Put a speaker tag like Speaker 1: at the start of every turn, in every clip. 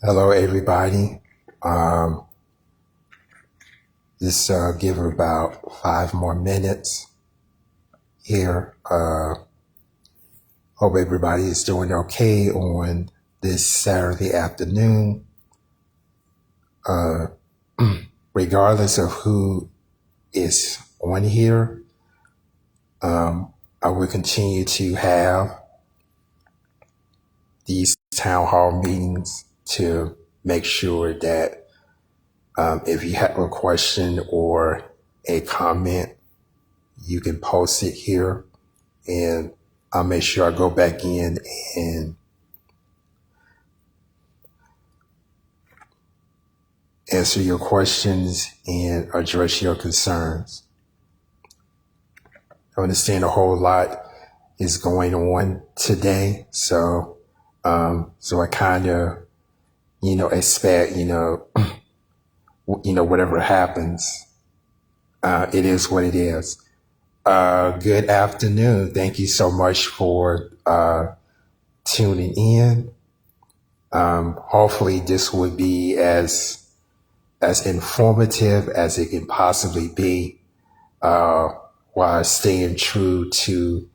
Speaker 1: Hello, everybody. Um, just give it about 5 more minutes here. Hope everybody is doing okay on this Saturday afternoon. Uh, Regardless of who is on here, I will continue to have these town hall meetings to make sure that if you have a question or a comment, you can post it here and I'll make sure I go back in and answer your questions and address your concerns. I understand a whole lot is going on today, so I kind of expect whatever happens, it is what it is. Good afternoon. Thank you so much for tuning in. Hopefully, this would be as informative as it can possibly be, while staying true to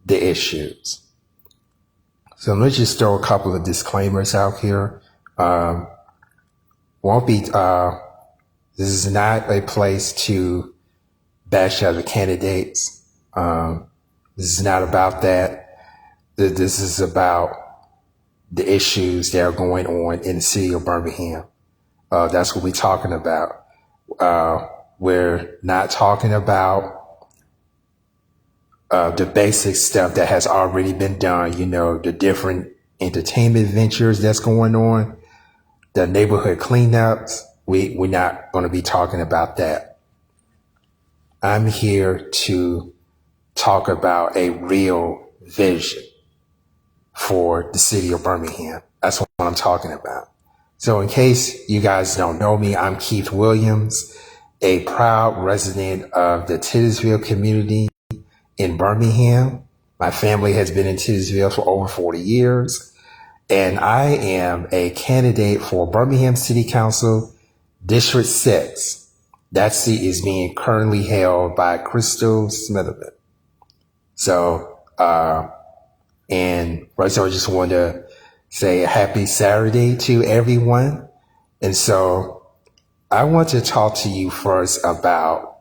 Speaker 1: the issues. So let's just throw a couple of disclaimers out here. Won't be. This is not a place to bash other candidates. This is not about that. This is about the issues that are going on in the city of Birmingham. That's what we're talking about. We're not talking about the basic stuff that has already been done, the different entertainment ventures that's going on, the neighborhood cleanups. We're not going to be talking about that. I'm here to talk about a real vision for the city of Birmingham. That's what I'm talking about. So in case you guys don't know me, I'm Keith Williams, a proud resident of the Titusville community in Birmingham. My family has been in Titusville for over 40 years, and I am a candidate for Birmingham City Council District 6. That seat is being currently held by Crystal Smitherman. So, and first I just want to say a happy Saturday to everyone. And so I want to talk to you first about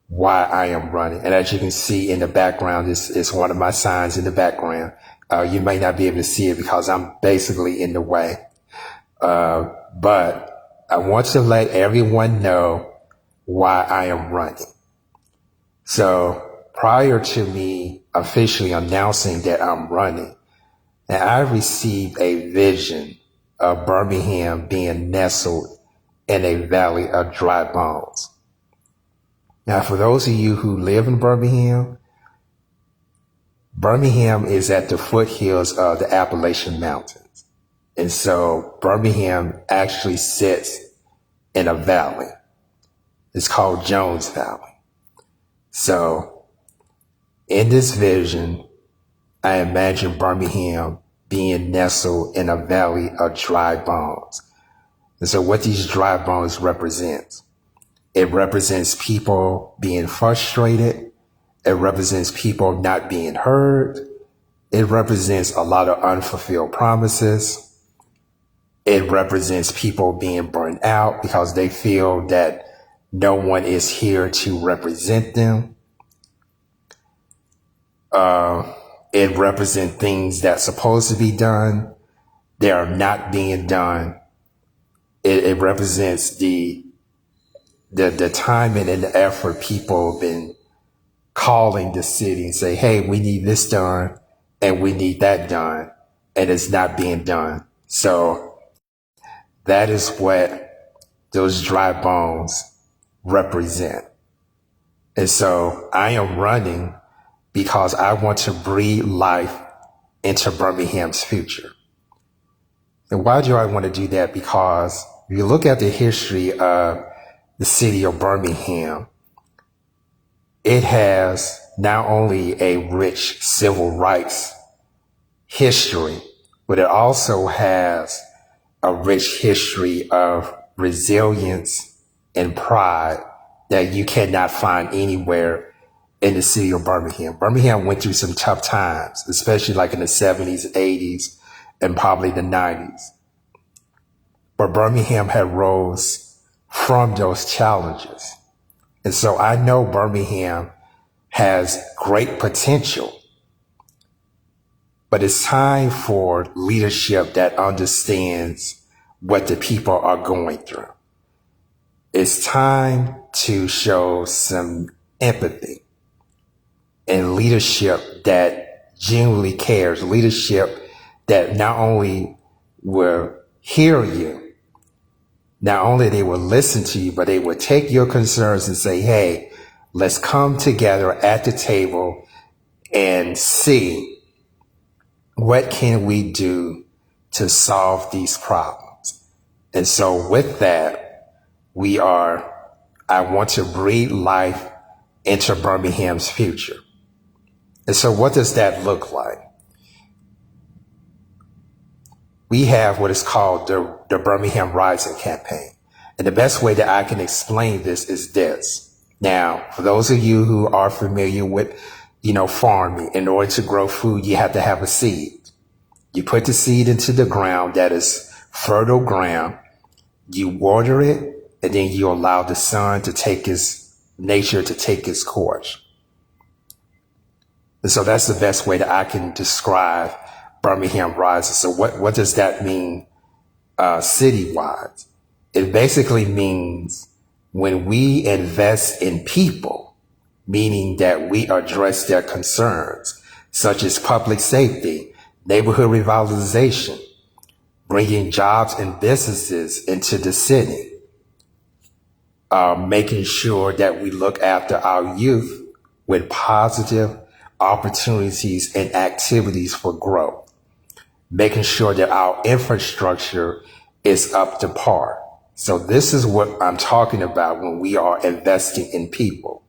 Speaker 1: why I am running. And as you can see in the background, this is one of my signs in the background. You may not be able to see it because I'm basically in the way. But I want to let everyone know why I am running. So prior to me officially announcing that I'm running, and I received a vision of Birmingham being nestled in a valley of dry bones. Now, for those of you who live in Birmingham, Birmingham is at the foothills of the Appalachian Mountains. And so Birmingham actually sits in a valley. It's called Jones Valley. So in this vision, I imagine Birmingham being nestled in a valley of dry bones. And so what these dry bones represent, it represents people being frustrated. It represents people not being heard. It represents a lot of unfulfilled promises. It represents people being burned out because they feel that no one is here to represent them. It represents things that's supposed to be done. They are not being done. It represents the time and the effort people have been calling the city and say, hey, we need this done and we need that done, and it's not being done. So that is what those dry bones represent. And so I am running because I want to breathe life into Birmingham's future. And why do I want to do that? Because if you look at the history of the city of Birmingham, it has not only a rich civil rights history, but it also has a rich history of resilience and pride that you cannot find anywhere in the city of Birmingham. Birmingham went through some tough times, especially like in the 70s, 80s, and probably the 90s. But Birmingham had rose from those challenges. And so I know Birmingham has great potential, but it's time for leadership that understands what the people are going through. It's time to show some empathy and leadership that genuinely cares, leadership that not only will hear you, not only they will listen to you, but they will take your concerns and say, hey, let's come together at the table and see what can we do to solve these problems. And so with that, I want to breathe life into Birmingham's future. And so what does that look like? We have what is called the Birmingham Rising campaign. And the best way that I can explain this is this. Now, for those of you who are familiar with, farming, in order to grow food, you have to have a seed. You put the seed into the ground that is fertile ground. You water it, and then you allow the sun to take nature to take its course. And so that's the best way that I can describe Birmingham Rising. So what does that mean citywide? It basically means when we invest in people, meaning that we address their concerns, such as public safety, neighborhood revitalization, bringing jobs and businesses into the city, making sure that we look after our youth with positive opportunities and activities for growth, making sure that our infrastructure is up to par. So this is what I'm talking about when we are investing in people.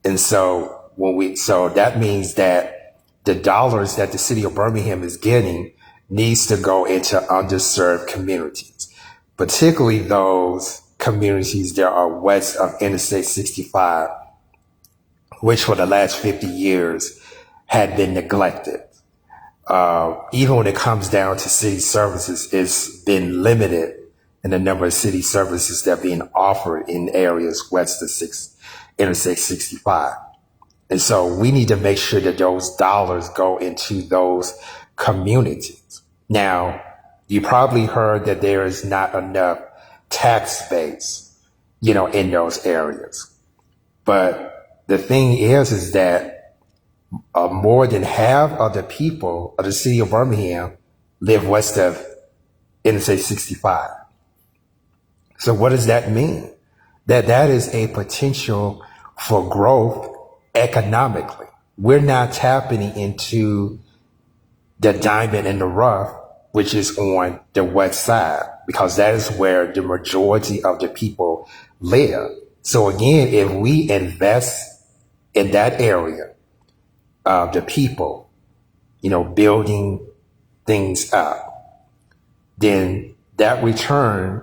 Speaker 1: And so so that means that the dollars that the city of Birmingham is getting needs to go into underserved communities, particularly those communities that are west of Interstate 65, which for the last 50 years had been neglected. Even when it comes down to city services, it's been limited in the number of city services that are being offered in areas west of Interstate 65. And so we need to make sure that those dollars go into those communities. Now, you probably heard that there is not enough tax base, in those areas. But the thing is that more than half of the people of the city of Birmingham live west of Interstate 65. So what does that mean? That is a potential for growth economically. We're not tapping into the diamond in the rough, which is on the west side, because that is where the majority of the people live. So again, if we invest in that area of the people, building things up, then that return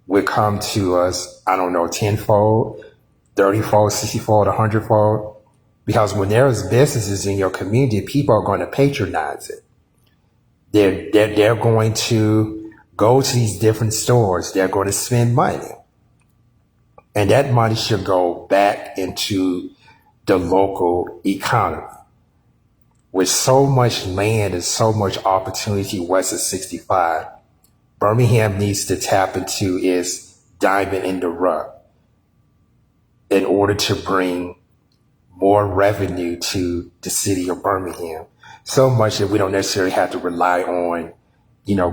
Speaker 1: would come to us, 10-fold, 30-fold, 60-fold, 100-fold. Because when there's businesses in your community, people are going to patronize it. They're going to go to these different stores. They're going to spend money. And that money should go back into the local economy. With so much land and so much opportunity west of 65, Birmingham needs to tap into its diamond in the rough in order to bring more revenue to the city of Birmingham. So much that we don't necessarily have to rely on,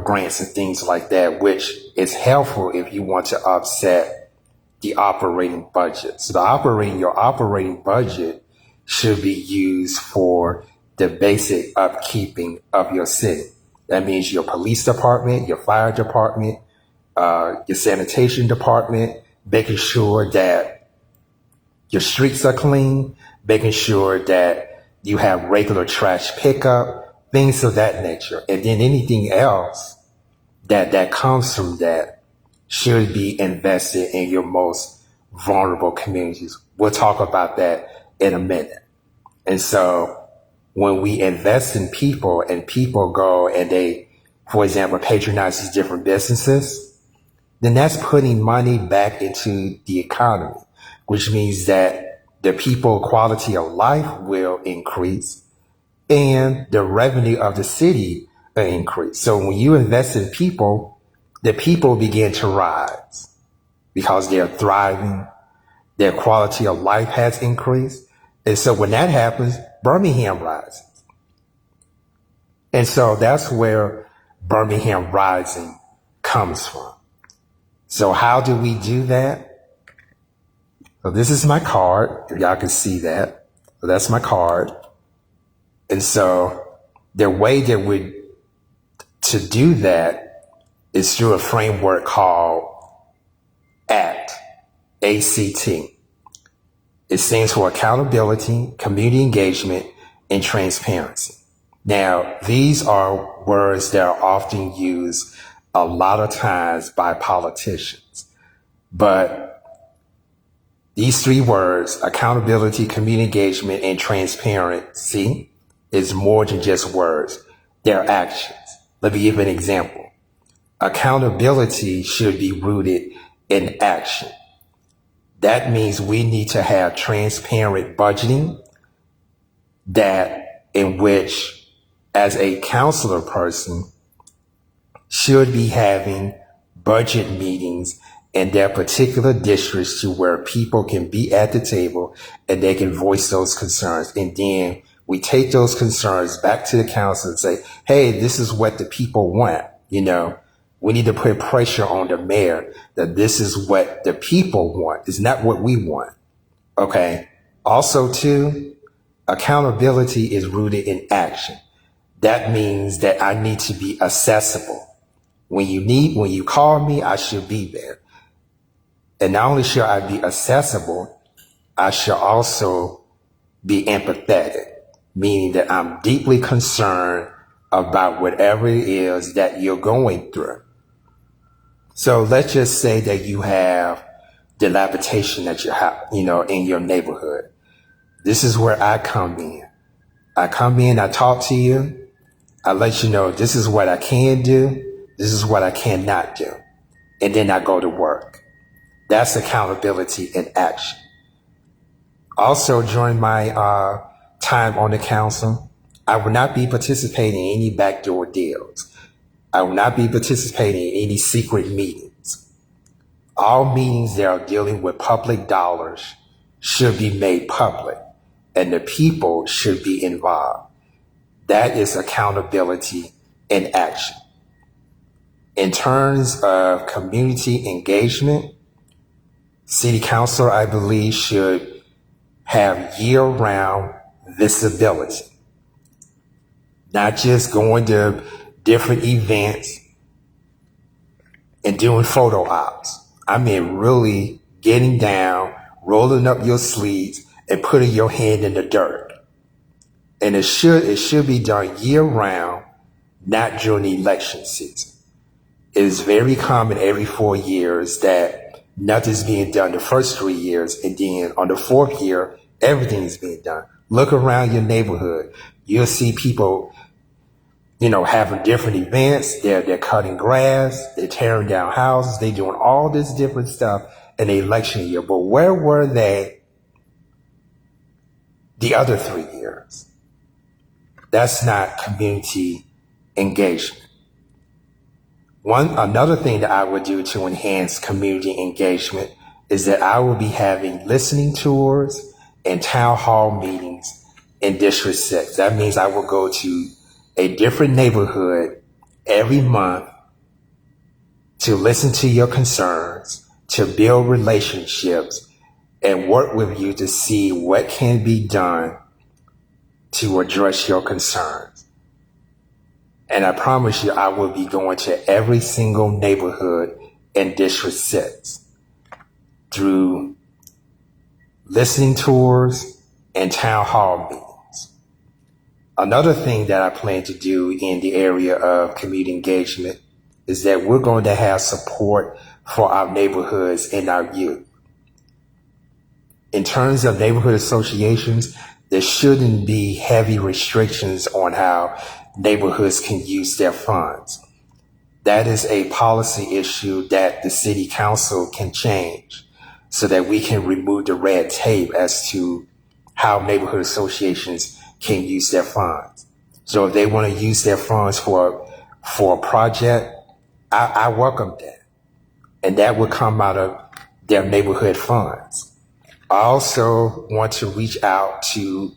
Speaker 1: grants and things like that, which is helpful if you want to offset the operating budget. So your operating budget should be used for the basic upkeeping of your city. That means your police department, your fire department, your sanitation department, making sure that your streets are clean, making sure that you have regular trash pickup, things of that nature. And then anything else that comes from that should be invested in your most vulnerable communities. We'll talk about that in a minute. And so when we invest in people and people go and they, for example, patronize these different businesses, then that's putting money back into the economy, which means that the people quality of life will increase and the revenue of the city will increase. So when you invest in people, the people begin to rise because they're thriving, their quality of life has increased. And so when that happens, Birmingham rises. And so that's where Birmingham Rising comes from. So how do we do that? So this is my card, if y'all can see that. So that's my card. And so the way that to do that is through a framework called ACT, ACT. It stands for accountability, community engagement, and transparency. Now, these are words that are often used a lot of times by politicians. But these three words, accountability, community engagement, and transparency, is more than just words. They're actions. Let me give an example. Accountability should be rooted in action. That means we need to have transparent budgeting in which as a counselor person should be having budget meetings in their particular districts to where people can be at the table and they can voice those concerns. And then we take those concerns back to the council and say, hey, this is what the people want. We need to put pressure on the mayor that this is what the people want. It's not what we want. Okay. Also too, accountability is rooted in action. That means that I need to be accessible. When you call me, I should be there. And not only should I be accessible, I should also be empathetic, meaning that I'm deeply concerned about whatever it is that you're going through. So let's just say that you have dilapidation at your house, in your neighborhood. This is where I come in. I talk to you. I let you know this is what I can do. This is what I cannot do. And then I go to work. That's accountability in action. Also, during my time on the council, I will not be participating in any backdoor deals. I will not be participating in any secret meetings. All meetings that are dealing with public dollars should be made public, and the people should be involved. That is accountability in action. In terms of community engagement, city council, I believe, should have year-round visibility, not just going to different events and doing photo ops. I mean, really getting down, rolling up your sleeves, and putting your hand in the dirt. And it should be done year round, not during election season. It is very common every 4 years that nothing's being done the first 3 years, and then on the fourth year, everything is being done. Look around your neighborhood. You'll see people, having different events. They're cutting grass, they're tearing down houses, they're doing all this different stuff in the election year. But where were they the other 3 years? That's not community engagement. Another thing that I would do to enhance community engagement is that I will be having listening tours and town hall meetings in District 6. That means I will go to a different neighborhood every month to listen to your concerns, to build relationships, and work with you to see what can be done to address your concerns. And I promise you, I will be going to every single neighborhood in District 6 through listening tours and town hall meetings. Another thing that I plan to do in the area of community engagement is that we're going to have support for our neighborhoods and our youth. In terms of neighborhood associations, there shouldn't be heavy restrictions on how neighborhoods can use their funds. That is a policy issue that the city council can change so that we can remove the red tape as to how neighborhood associations can use their funds. So if they want to use their funds for a project, I welcome that. And that would come out of their neighborhood funds. I also want to reach out to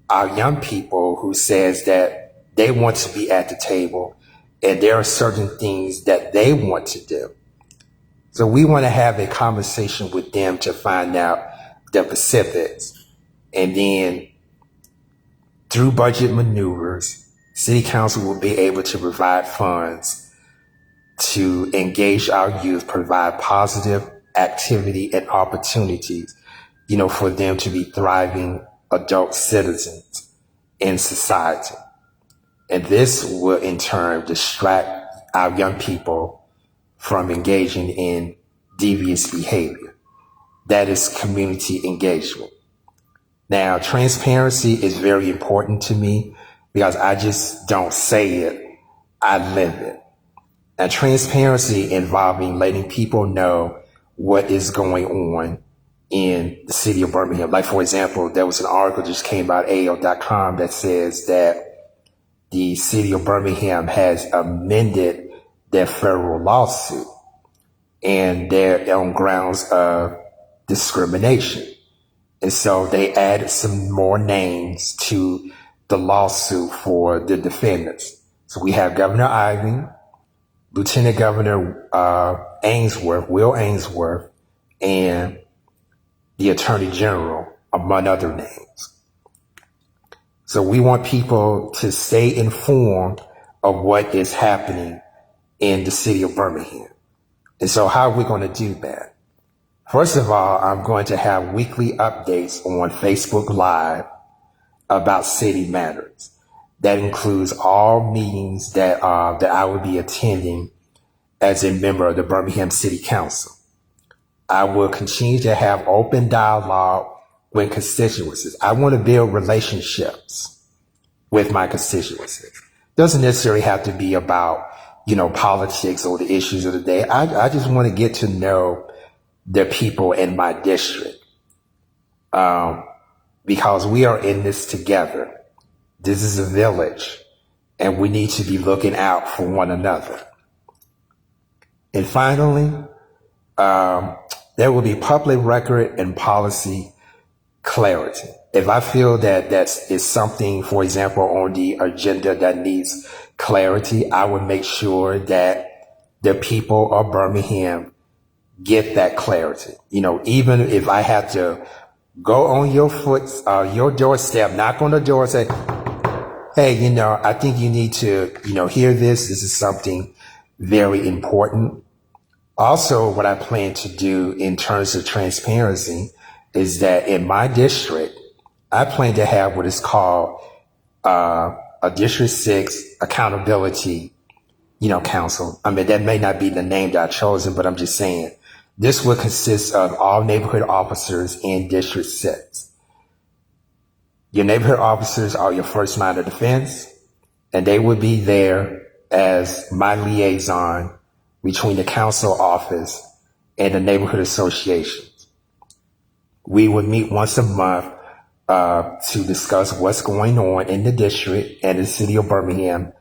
Speaker 1: our young people who says that they want to be at the table and there are certain things that they want to do. So we want to have a conversation with them to find out the specifics. And then through budget maneuvers, City Council will be able to provide funds to engage our youth, provide positive activity and opportunities, for them to be thriving adult citizens in society. And this will in turn distract our young people from engaging in devious behavior. That is community engagement. Now, transparency is very important to me because I just don't say it, I live it. Now, transparency involving letting people know what is going on in the city of Birmingham. Like, for example, there was an article just came out, AO.com, that says that the city of Birmingham has amended their federal lawsuit and they're on grounds of discrimination. And so they added some more names to the lawsuit for the defendants. So we have Governor Ivey, Lieutenant Governor Will Ainsworth, and the Attorney General, among other names. So we want people to stay informed of what is happening in the city of Birmingham. And so how are we going to do that? First of all, I'm going to have weekly updates on Facebook Live about city matters. That includes all meetings that I will be attending as a member of the Birmingham City Council. I will continue to have open dialogue with constituencies. I want to build relationships with my constituencies. Doesn't necessarily have to be about, politics or the issues of the day. I just want to get to know the people in my district. Because we are in this together. This is a village and we need to be looking out for one another. And finally, there will be public record and policy clarity. If I feel that is something, for example, on the agenda that needs clarity, I would make sure that the people of Birmingham get that clarity. Even if I have to go on your doorstep, knock on the door, say, hey, I think you need to, hear this. This is something very important. Also, what I plan to do in terms of transparency is that in my district, I plan to have what is called a District 6 accountability, council. I mean, that may not be the name that I've chosen, but I'm just saying this will consist of all neighborhood officers in District 6. Your neighborhood officers are your first line of defense, and they would be there as my liaison between the council office and the neighborhood associations. We would meet once a month to discuss what's going on in the district and the city of Birmingham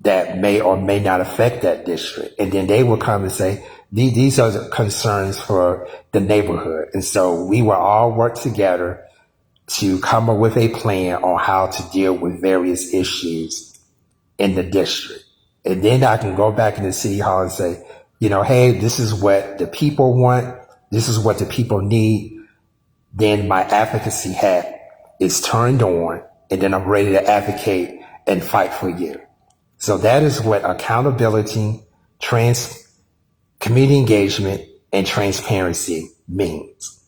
Speaker 1: that may or may not affect that district. And then they will come and say, these are the concerns for the neighborhood. And so we will all work together to come up with a plan on how to deal with various issues in the district. And then I can go back in the city hall and say, hey, this is what the people want. This is what the people need. Then my advocacy hat is turned on, and then I'm ready to advocate and fight for you. So that is what accountability, community engagement, and transparency means.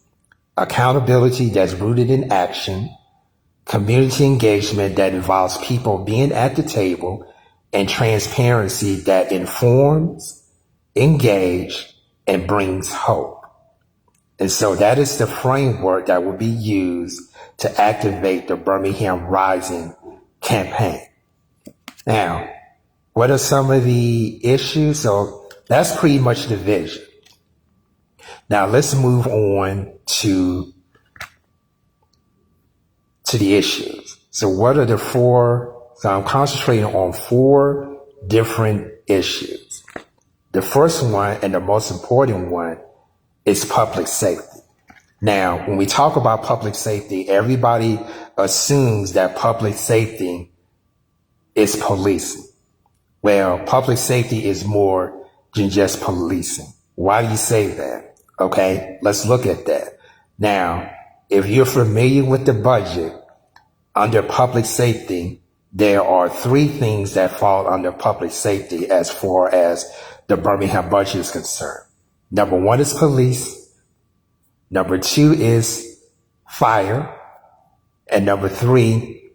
Speaker 1: Accountability that's rooted in action, community engagement that involves people being at the table, and transparency that informs, engages, and brings hope. And so that is the framework that will be used to activate the Birmingham Rising campaign. Now, what are some of the issues? So that's pretty much the vision. Now let's move on to the issues. So what are the four? So I'm concentrating on four different issues. The first one and the most important one is public safety. Now, when we talk about public safety, everybody assumes that public safety is policing. Well, public safety is more than just policing. Why do you say that? Okay, let's look at that. Now, if you're familiar with the budget, under public safety, there are three things that fall under public safety as far as the Birmingham budget is concerned. Number one is police. Number two is fire. And number three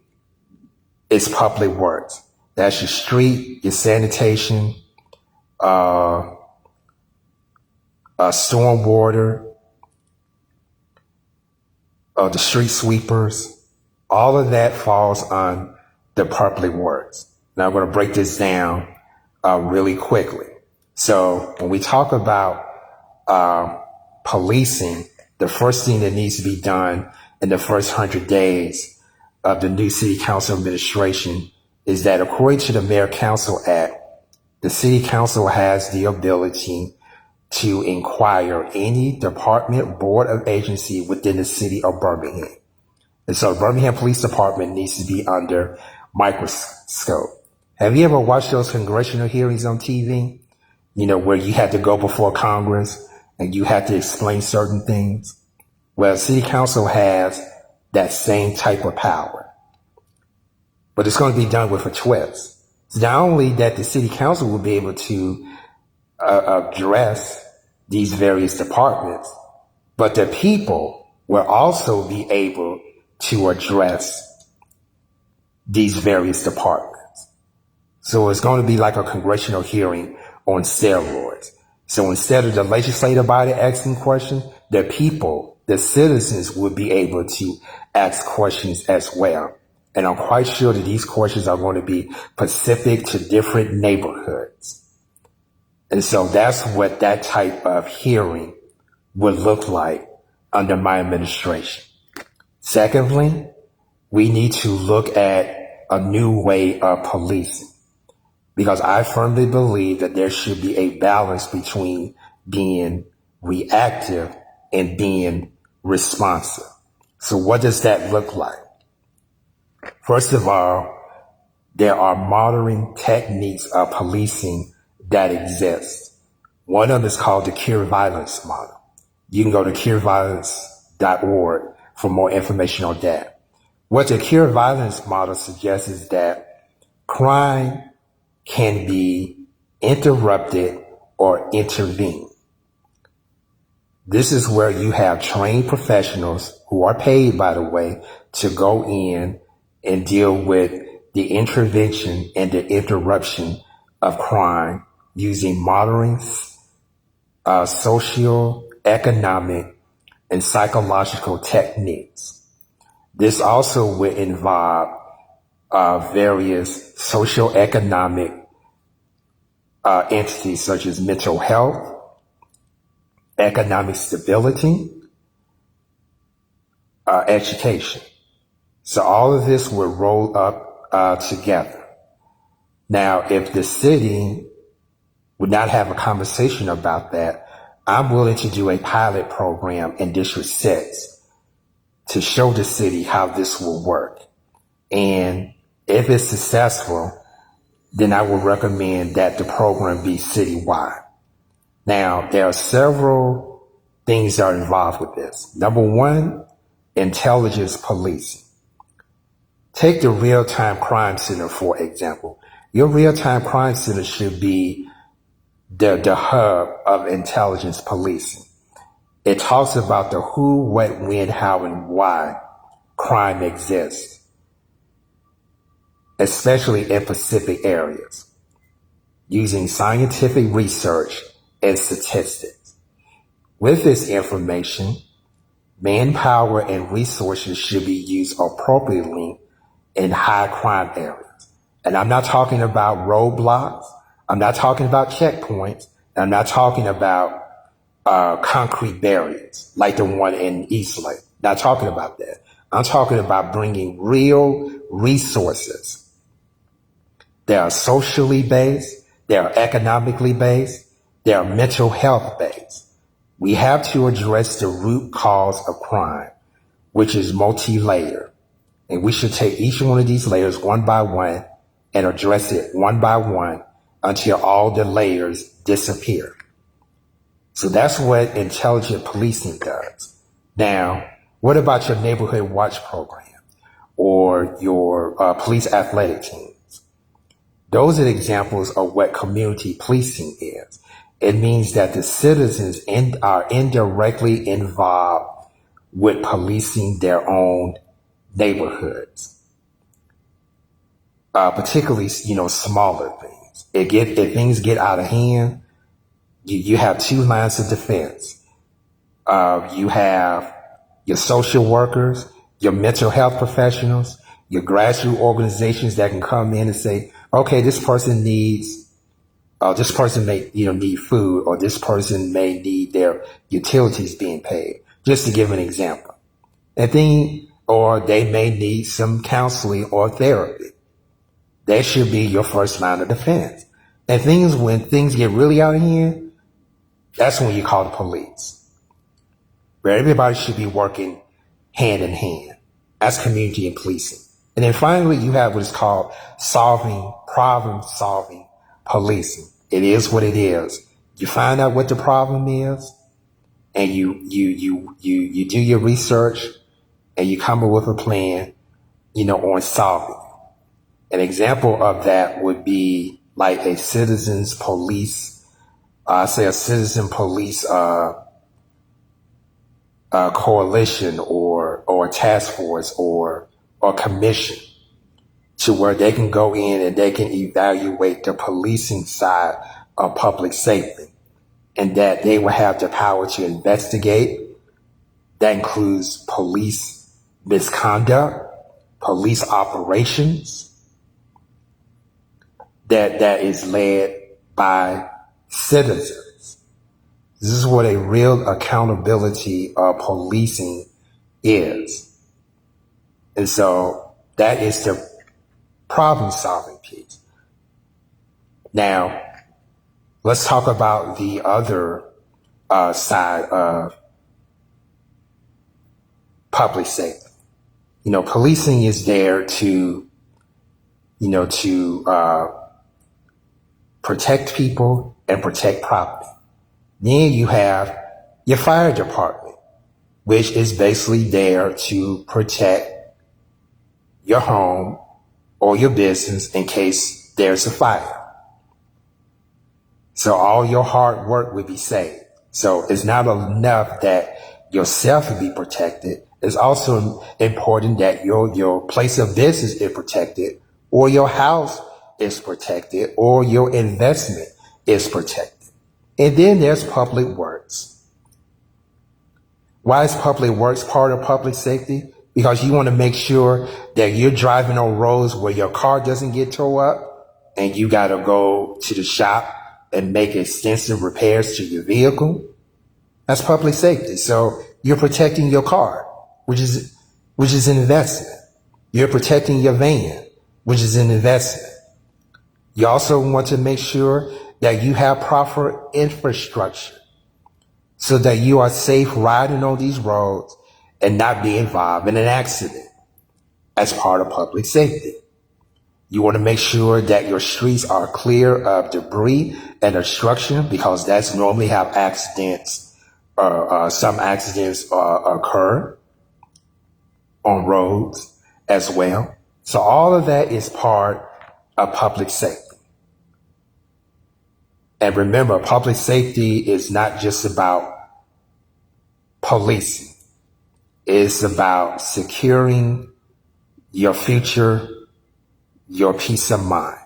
Speaker 1: is public works. That's your street, your sanitation, stormwater, the street sweepers. All of that falls on the public works. Now I'm going to break this down really quickly. So when we talk about policing, the first thing that needs to be done in the first 100 days of the new city council administration is that according to the Mayor Council Act, the city council has the ability to inquire any department, board, or agency within the city of Birmingham. And so the Birmingham Police Department needs to be under microscope. Have you ever watched those congressional hearings on TV? You know, where you had to go before Congress and you had to explain certain things? Well, city council has that same type of power. But it's going to be done with a twist. It's not only that the city council will be able to address these various departments, but the people will also be able to address these various departments. So it's going to be like a congressional hearing on steroids. So instead of the legislative body asking questions, the people, the citizens will be able to ask questions as well. And I'm quite sure that these questions are going to be specific to different neighborhoods. And so that's what that type of hearing would look like under my administration. Secondly, we need to look at a new way of policing, because I firmly believe that there should be a balance between being reactive and being responsive. So what does that look like? First of all, there are modern techniques of policing that exist. One of them is called the Cure Violence model. You can go to cureviolence.org for more information on that. What the Cure Violence model suggests is that crime can be interrupted or intervened. This is where you have trained professionals who are paid, by the way, to go in and deal with the intervention and the interruption of crime using modern social, economic, and psychological techniques. This also will involve various social economic entities such as mental health, economic stability, education. So all of this will roll up together. Now, if the city would not have a conversation about that, I'm willing to do a pilot program in District 6 to show the city how this will work. And if it's successful, then I would recommend that the program be citywide. Now, there are several things that are involved with this. Number one, intelligence policing. Take the Real-Time Crime Center, for example. Your Real-Time Crime Center should be the hub of intelligence policing. It talks about the who, what, when, how, and why crime exists. especially in specific areas, using scientific research and statistics. With this information, manpower and resources should be used appropriately in high crime areas. And I'm not talking about roadblocks. I'm not talking about checkpoints. I'm not talking about concrete barriers like the one in Eastlake. Not talking about that. I'm talking about bringing real resources. They are socially based. They are economically based. They are mental health based. We have to address the root cause of crime, which is multi-layered. And we should take each one of these layers one by one and address it one by one until all the layers disappear. So that's what intelligent policing does. Now, what about your neighborhood watch program or your police athletic teams? Those are examples of what community policing is. It means that the citizens are indirectly involved with policing their own neighborhoods, particularly, smaller things. If things get out of hand, you have two lines of defense. You have your social workers, your mental health professionals, your grassroots organizations that can come in and say, okay, this person may, need food, or this person may need their utilities being paid, just to give an example. Or they may need some counseling or therapy. That should be your first line of defense. And when things get really out of hand, that's when you call the police. But everybody should be working hand in hand. That's community and policing. And then finally, you have what is called problem-solving policing. It is what it is. You find out what the problem is, and you do your research, and you come up with a plan, on solving. An example of that would be like a citizens police, a citizen police coalition or task force or commission, to where they can go in and they can evaluate the policing side of public safety, and that they will have the power to investigate. That includes police misconduct, police operations that is led by citizens. This is what a real accountability of policing is. And so that is the problem-solving piece. Now, let's talk about the other side of public safety. Policing is there to protect people and protect property. Then you have your fire department, which is basically there to protect your home or your business in case there's a fire. So all your hard work would be saved. So it's not enough that yourself would be protected. It's also important that your place of business is protected, or your house is protected, or your investment is protected. And then there's public works. Why is public works part of public safety? Because you want to make sure that you're driving on roads where your car doesn't get tore up and you got to go to the shop and make extensive repairs to your vehicle. That's public safety. So you're protecting your car, which is an investment. You're protecting your van, which is an investment. You also want to make sure that you have proper infrastructure so that you are safe riding on these roads and not be involved in an accident as part of public safety. You want to make sure that your streets are clear of debris and obstruction, because that's normally how accidents, some accidents occur on roads as well. So all of that is part of public safety. And remember, public safety is not just about policing. It's about securing your future your peace of mind.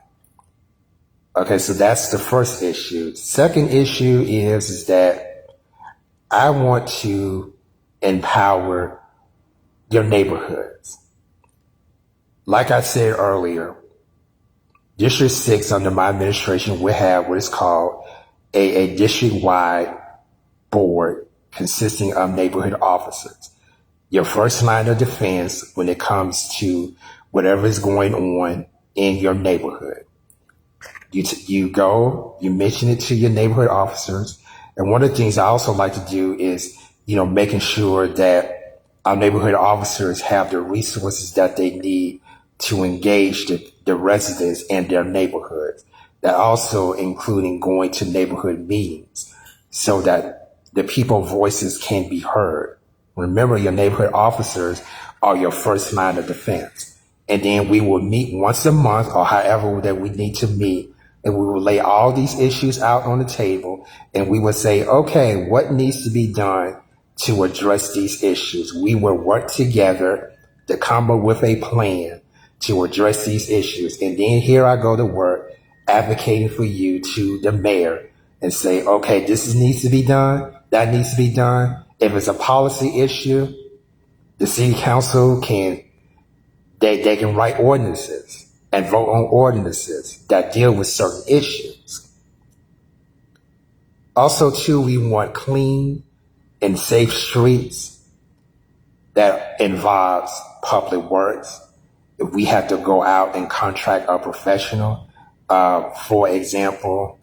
Speaker 1: Okay, so that's the first issue. Second issue is that I want to empower your neighborhoods. Like I said earlier, District 6 under my administration will have what is called a district-wide board consisting of neighborhood officers. Your first line of defense when it comes to whatever is going on in your neighborhood. You go, you mention it to your neighborhood officers. And one of the things I also like to do is, making sure that our neighborhood officers have the resources that they need to engage the residents and their neighborhoods. That also including going to neighborhood meetings so that the people's voices can be heard. Remember, your neighborhood officers are your first line of defense. And then we will meet once a month or however that we need to meet. And we will lay all these issues out on the table. And we will say, okay, what needs to be done to address these issues? We will work together to come up with a plan to address these issues. And then here I go to work advocating for you to the mayor and say, okay, needs to be done. That needs to be done. If it's a policy issue, the city council they can write ordinances and vote on ordinances that deal with certain issues. Also, too, we want clean and safe streets that involves public works. If we have to go out and contract a professional, for example,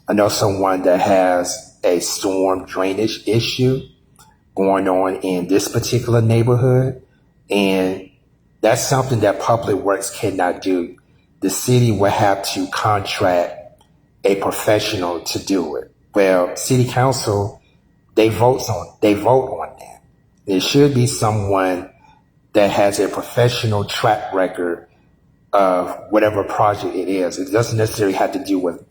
Speaker 1: I know someone that has a storm drainage issue going on in this particular neighborhood, and that's something that public works cannot do. The city will have to contract a professional to do it. Well, city council, they vote on that. It should be someone that has a professional track record of whatever project it is. It doesn't necessarily have to do with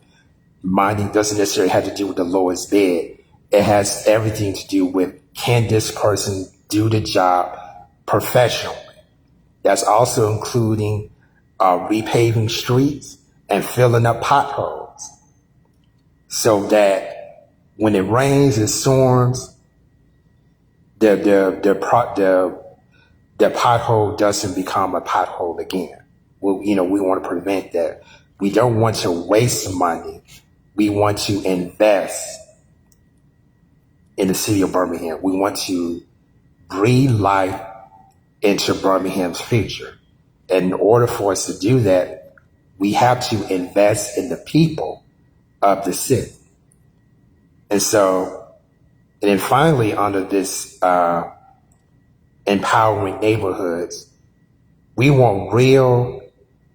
Speaker 1: mining, doesn't necessarily have to do with the lowest bid. It has everything to do with, can this person do the job professionally? That's also including repaving streets and filling up potholes so that when it rains and storms, the pothole doesn't become a pothole again. We want to prevent that. We don't want to waste money. We want to invest in the city of Birmingham. We want to breathe life into Birmingham's future. And in order for us to do that, we have to invest in the people of the city. And then finally, under this empowering neighborhoods, we want real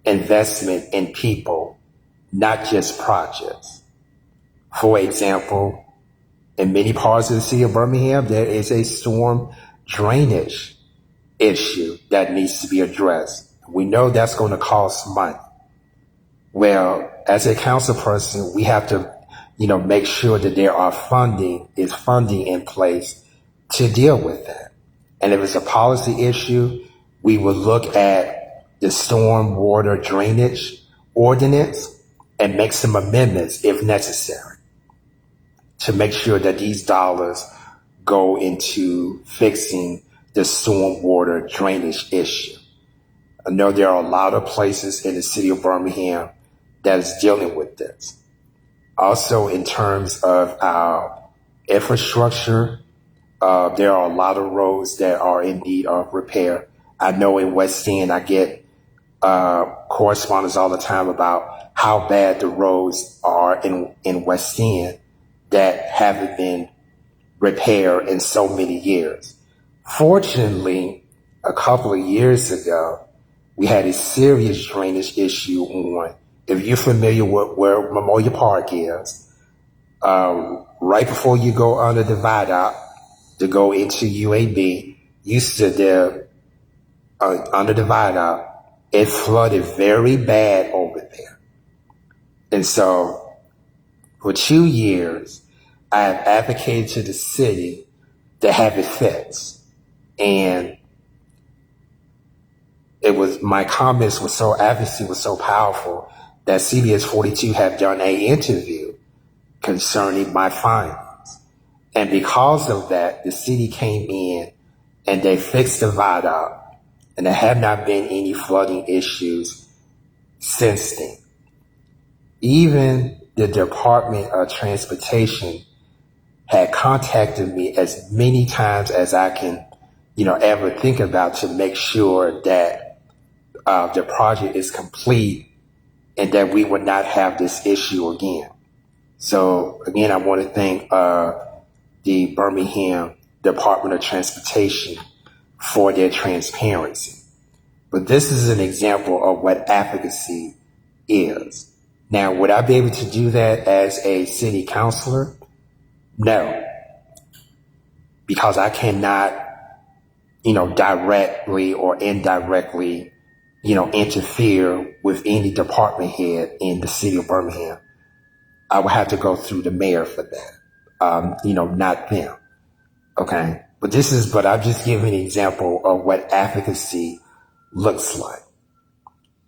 Speaker 1: investment in people, not just projects. For example, in many parts of the city of Birmingham, there is a storm drainage issue that needs to be addressed. We know that's going to cost money. Well, as a council person, we have to, make sure that there are funding in place to deal with that. And if it's a policy issue, we will look at the storm water drainage ordinance and make some amendments if necessary to make sure that these dollars go into fixing the stormwater drainage issue. I know there are a lot of places in the city of Birmingham that is dealing with this. Also, in terms of our infrastructure, there are a lot of roads that are in need of repair. I know in West End, I get correspondence all the time about how bad the roads are in West End that haven't been repaired in so many years. Fortunately, a couple of years ago, we had a serious drainage issue on, if you're familiar with where Memorial Park is, right before you go under the viaduct to go into UAB, you stood there under the viaduct. It flooded very bad over there. And so for 2 years, I have advocated to the city to have it fixed. And it was, my comments were so, advocacy was so powerful that CBS 42 had done an interview concerning my findings. And because of that, the city came in and they fixed the viaduct, and there have not been any flooding issues since then. Even the Department of Transportation had contacted me as many times as I can, ever think about, to make sure that the project is complete and that we would not have this issue again. So again, I want to thank the Birmingham Department of Transportation for their transparency. But this is an example of what advocacy is. Now, would I be able to do that as a city councilor? No, because I cannot, directly or indirectly, interfere with any department head in the city of Birmingham. I would have to go through the mayor for that, not them. Okay. But I'm just giving an example of what advocacy looks like.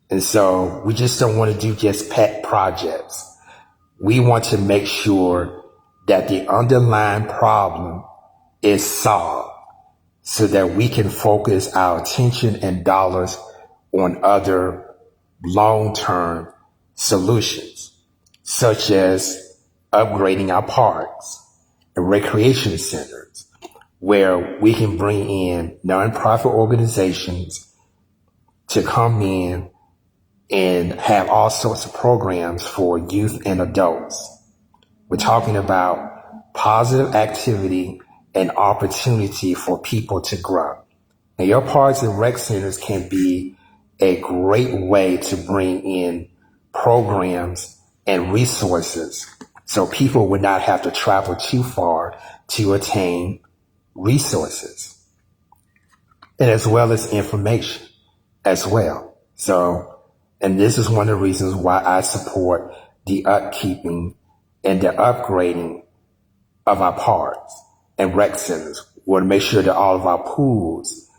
Speaker 1: And so we just don't want to do just pet projects. We want to make sure that the underlying problem is solved so that we can focus our attention and dollars on other long-term solutions, such as upgrading our parks and recreation centers, where we can bring in nonprofit organizations to come in and have all sorts of programs for youth and adults. We're talking about positive activity and opportunity for people to grow. And your parks and rec centers can be a great way to bring in programs and resources so people would not have to travel too far to attain resources, and as well as information as well. So, and this is one of the reasons why I support the upkeeping and the upgrading of our parks and rec centers. We want to make sure that all of our pools,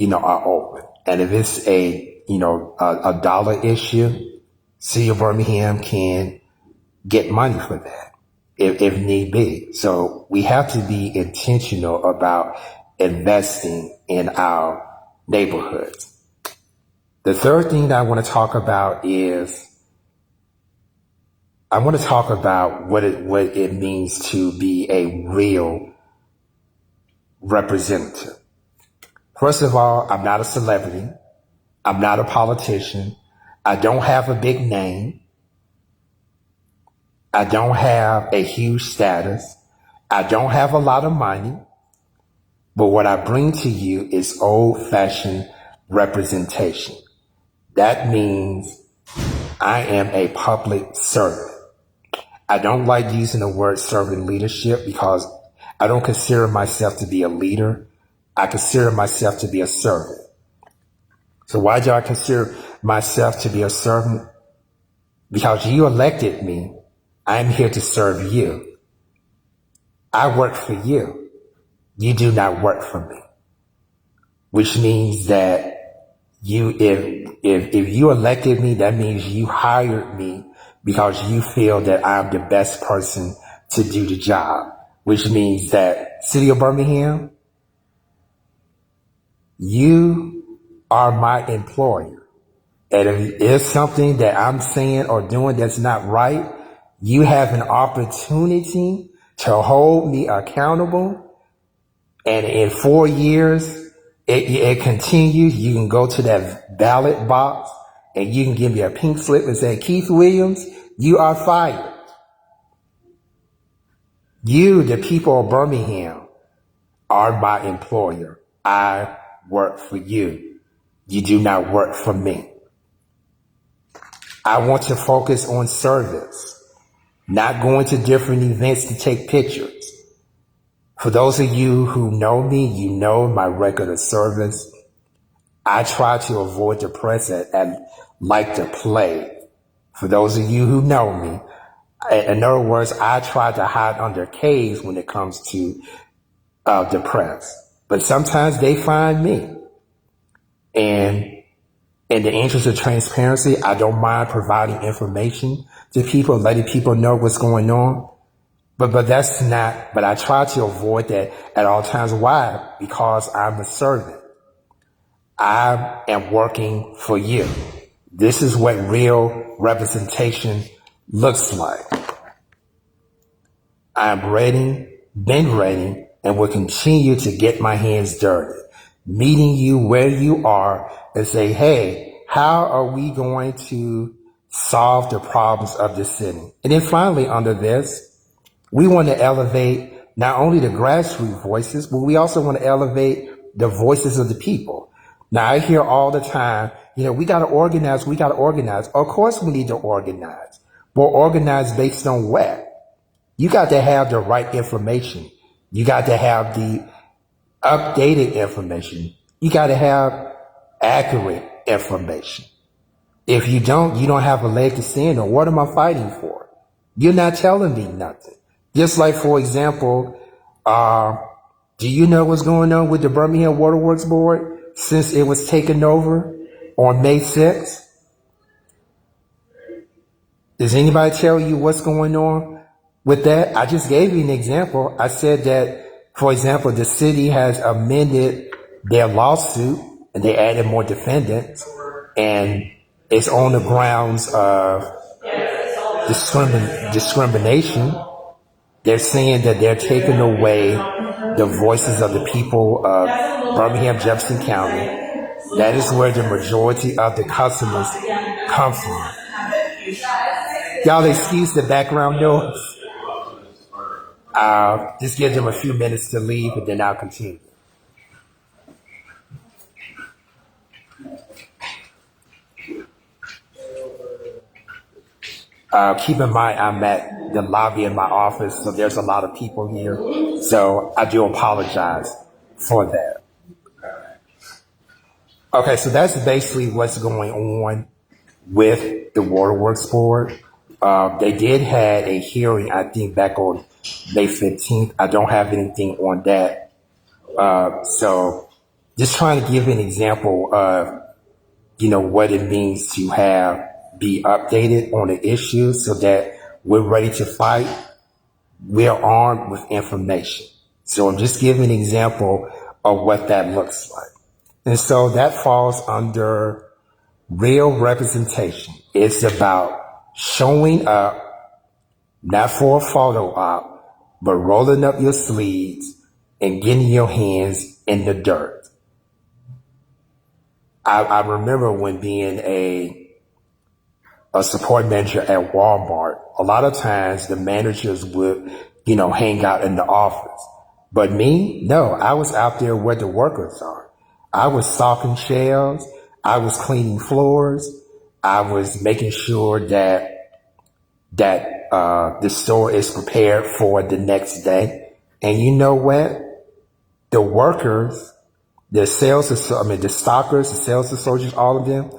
Speaker 1: are open. And if it's a dollar issue, City of Birmingham can get money for that if need be. So we have to be intentional about investing in our neighborhoods. The third thing that I want to talk about is I want to talk about what it means to be a real representative. First of all, I'm not a celebrity. I'm not a politician. I don't have a big name. I don't have a huge status. I don't have a lot of money. But what I bring to you is old-fashioned representation. That means I am a public servant. I don't like using the word servant leadership because I don't consider myself to be a leader. I consider myself to be a servant. So why do I consider myself to be a servant? Because you elected me. I'm here to serve you. I work for you. You do not work for me. Which means that if you elected me, that means you hired me because you feel that I'm the best person to do the job. Which means that City of Birmingham, you are my employer. And if there's something that I'm saying or doing that's not right, you have an opportunity to hold me accountable. And in 4 years, it continues. You can go to that ballot box and you can give me a pink slip and say, Keith Williams, you are fired. You, the people of Birmingham, are my employer. I work for you. You do not work for me. I want to focus on service, not going to different events to take pictures. For those of you who know me, you know my record of service. I try to avoid the press and like to play. For those of you who know me, in other words, I try to hide under caves when it comes to the press. But sometimes they find me. And In the interest of transparency, I don't mind providing information to people, letting people know what's going on. But that's not, but I try to avoid that at all times. Why? Because I'm a servant. I am working for you. This is what real representation looks like. I'm ready, been ready, and will continue to get my hands dirty, meeting you where you are and say, hey, how are we going to solve the problems of the city? And then finally, under this, we want to elevate not only the grassroots voices, but we also want to elevate the voices of the people. Now, I hear all the time, we got to organize, we got to organize. Of course, we need to organize, but organize based on what? You got to have the right information. You got to have the updated information. You got to have accurate information. If you don't have a leg to stand on. What am I fighting for? You're not telling me nothing. Just like, for example, do you know what's going on with the Birmingham Waterworks Board since it was taken over on May 6th? Does anybody tell you what's going on with that? I just gave you an example. I said that, for example, the city has amended their lawsuit and they added more defendants, and it's on the grounds of discrimination. They're saying that they're taking away the voices of the people of Birmingham, Jefferson County. That is where the majority of the customers come from. Y'all excuse the background noise. Just give them a few minutes to leave and then I'll continue. Keep in mind, I'm at the lobby in my office, so there's a lot of people here. So I do apologize for that. Okay, so that's basically what's going on with the Waterworks Board. They did have a hearing, I think, back on May 15th. I don't have anything on that. So just trying to give an example of, what it means to be updated on the issues so that we're ready to fight. We're armed with information. So I'm just giving an example of what that looks like. And so that falls under real representation. It's about showing up, not for a photo op, but rolling up your sleeves and getting your hands in the dirt. I remember when being a support manager at Walmart, a lot of times the managers would, hang out in the office. But me, no, I was out there where the workers are. I was stocking shelves. I was cleaning floors. I was making sure that the store is prepared for the next day. And you know what? The workers, the stockers, the sales associates, all of them,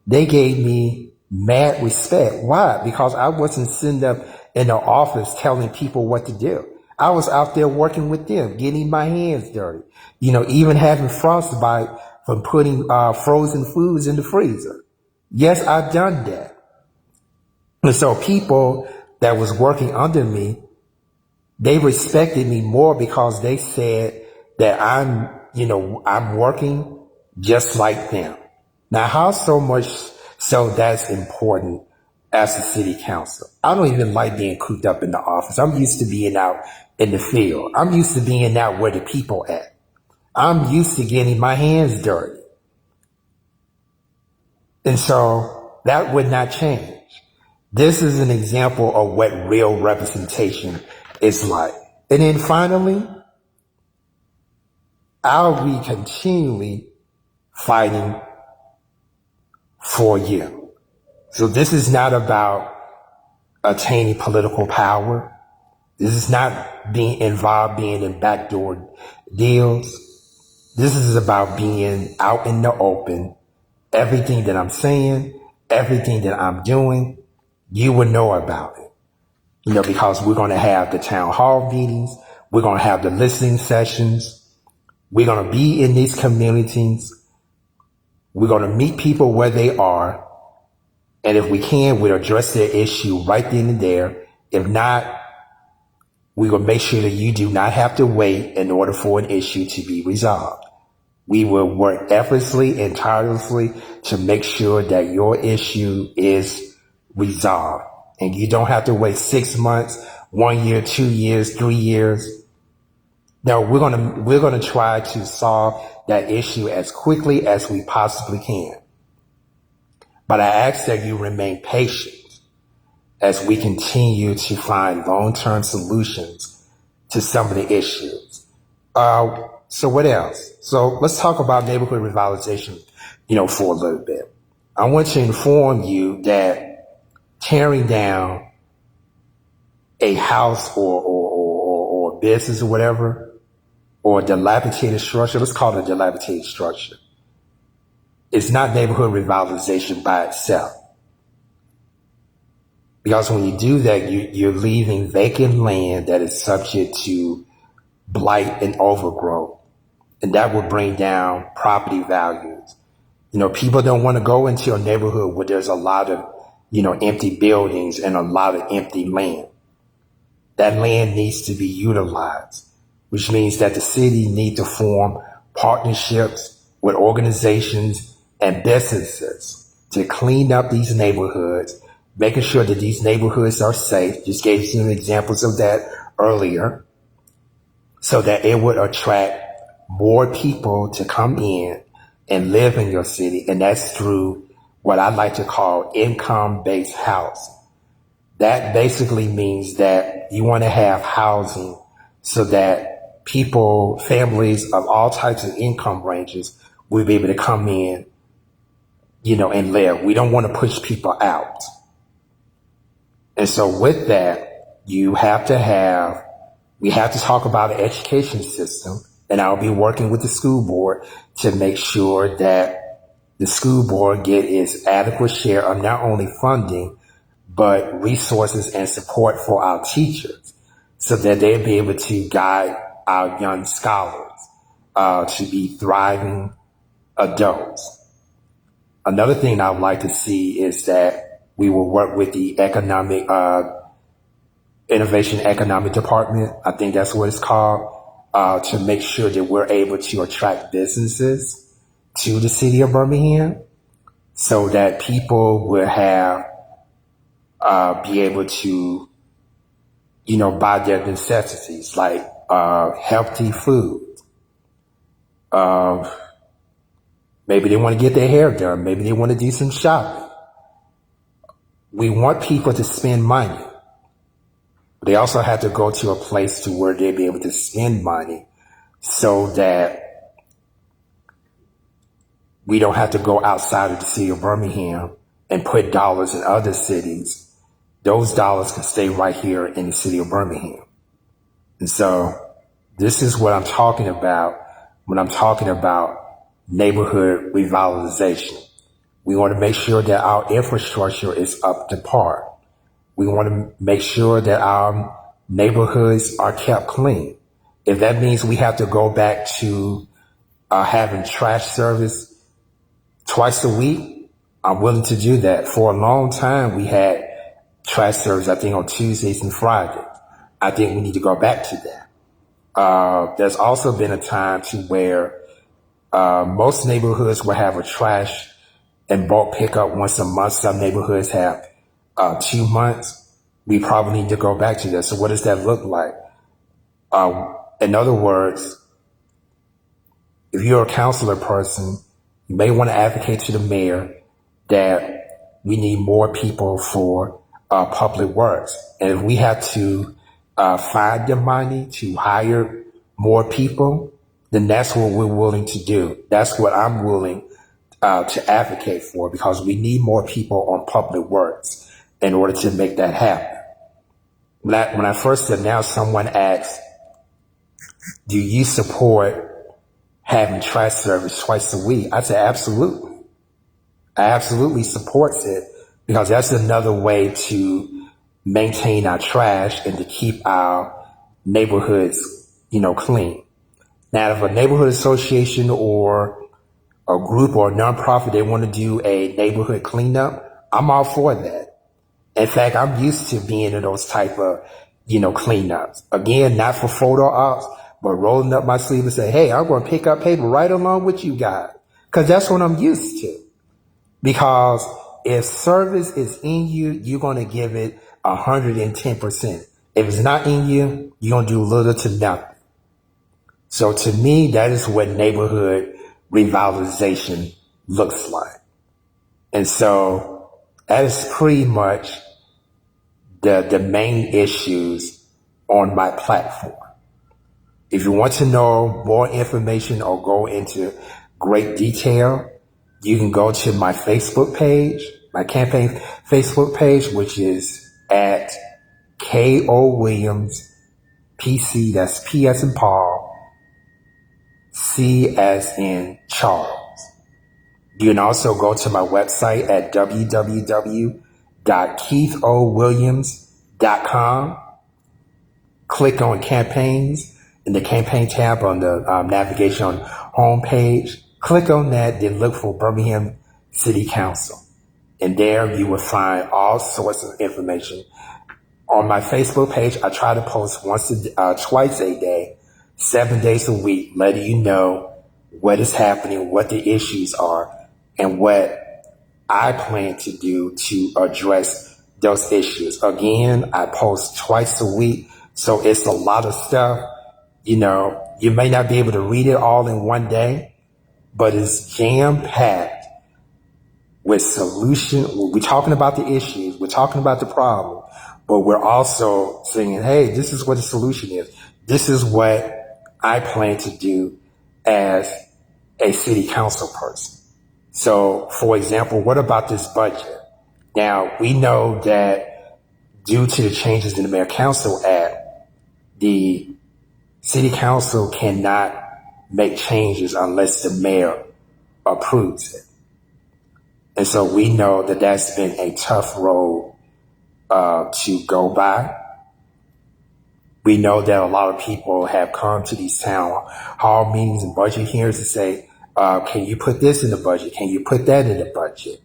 Speaker 1: they gave me mad respect. Why? Because I wasn't sitting up in the office telling people what to do. I was out there working with them, getting my hands dirty, even having frostbite from putting frozen foods in the freezer. Yes, I've done that. And so people that was working under me, they respected me more because they said that I'm working just like them. Now, how so much so that's important as a city council? I don't even like being cooped up in the office. I'm used to being out in the field. I'm used to being out where the people at. I'm used to getting my hands dirty. And so that would not change. This is an example of what real representation is like. And then finally, I'll be continually fighting for you. So this is not about attaining political power. This is not being involved, being in backdoor deals. This is about being out in the open. Everything that I'm saying, everything that I'm doing, you will know about it. Because we're going to have the town hall meetings. We're going to have the listening sessions. We're going to be in these communities. We're going to meet people where they are. And if we can, we'll address their issue right then and there. If not, we will make sure that you do not have to wait in order for an issue to be resolved. We will work effortlessly and tirelessly to make sure that your issue is resolved. And you don't have to wait 6 months, 1 year, 2 years, 3 years. No, we're gonna try to solve that issue as quickly as we possibly can. But I ask that you remain patient as we continue to find long-term solutions to some of the issues. So what else? So let's talk about neighborhood revitalization, for a little bit. I want to inform you that tearing down a house or business or whatever, or a dilapidated structure, let's call it a dilapidated structure, it's not neighborhood revitalization by itself. Because when you do that, you're leaving vacant land that is subject to blight and overgrowth. And that will bring down property values. People don't want to go into a neighborhood where there's a lot of, empty buildings and a lot of empty land. That land needs to be utilized, which means that the city needs to form partnerships with organizations and businesses to clean up these neighborhoods, making sure that these neighborhoods are safe. Just gave you some examples of that earlier, so that it would attract more people to come in and live in your city. And that's through what I like to call income-based housing. That basically means that you want to have housing so that people, families of all types of income ranges will be able to come in, and live. We don't want to push people out. And so with that, we have to talk about an education system, and I'll be working with the school board to make sure that the school board get its adequate share of not only funding, but resources and support for our teachers so that they'll be able to guide our young scholars to be thriving adults. Another thing I would like to see is that we will work with the Innovation Economic Department, I think that's what it's called, to make sure that we're able to attract businesses to the city of Birmingham so that people will be able to, buy their necessities like healthy food. Maybe they want to get their hair done. Maybe they want to do some shopping. We want people to spend money. They also have to go to a place to where they'll be able to spend money so that we don't have to go outside of the city of Birmingham and put dollars in other cities. Those dollars can stay right here in the city of Birmingham. And so this is what I'm talking about when I'm talking about neighborhood revitalization. We want to make sure that our infrastructure is up to par. We want to make sure that our neighborhoods are kept clean. If that means we have to go back to having trash service twice a week, I'm willing to do that. For a long time, we had trash service, I think, on Tuesdays and Fridays. I think we need to go back to that. There's also been a time to where most neighborhoods will have a trash and bulk pickup once a month. Some neighborhoods have 2 months. We probably need to go back to that. So what does that look like? In other words, if you're a councilor person, you may want to advocate to the mayor that we need more people for public works. And if we have to find the money to hire more people, then that's what we're willing to do. That's what I'm willing to advocate for, because we need more people on public works in order to make that happen. When I first announced, someone asked, do you support having trash service twice a week? I said, absolutely. I absolutely support it, because that's another way to maintain our trash and to keep our neighborhoods, clean. Now, if a neighborhood association or a group or a nonprofit, they want to do a neighborhood cleanup, I'm all for that. In fact, I'm used to being in those type of, cleanups. Again, not for photo ops, but rolling up my sleeve and say, hey, I'm going to pick up paper right along with you guys. Because that's what I'm used to. Because if service is in you, you're going to give it 110%. If it's not in you, you're going to do little to nothing. So to me, that is what neighborhood revitalization looks like. And so that is pretty much the main issues on my platform. If you want to know more information or go into great detail, you can go to my Facebook page, my campaign Facebook page, which is at K.O. Williams PC, that's P as in Paul, C as in Charles. You can also go to my website at www.keithowilliams.com. Click on campaigns in the campaign tab on the navigation on homepage. Click on that, then look for Birmingham City Council. And there you will find all sorts of information. On my Facebook page, I try to post twice a day, 7 days a week, letting you know what is happening, what the issues are, and what I plan to do to address those issues. Again, I post twice a week, so it's a lot of stuff. You may not be able to read it all in one day, but it's jam-packed with solution. We're talking about the issues, we're talking about the problem, but we're also saying, hey, this is what the solution is. This is what I plan to do as a city council person. So, for example, what about this budget? Now, we know that due to the changes in the Mayor Council Act, the city council cannot make changes unless the mayor approves it. And so we know that that's been a tough road to go by. We know that a lot of people have come to these town hall meetings and budget hearings to say, can you put this in the budget? Can you put that in the budget?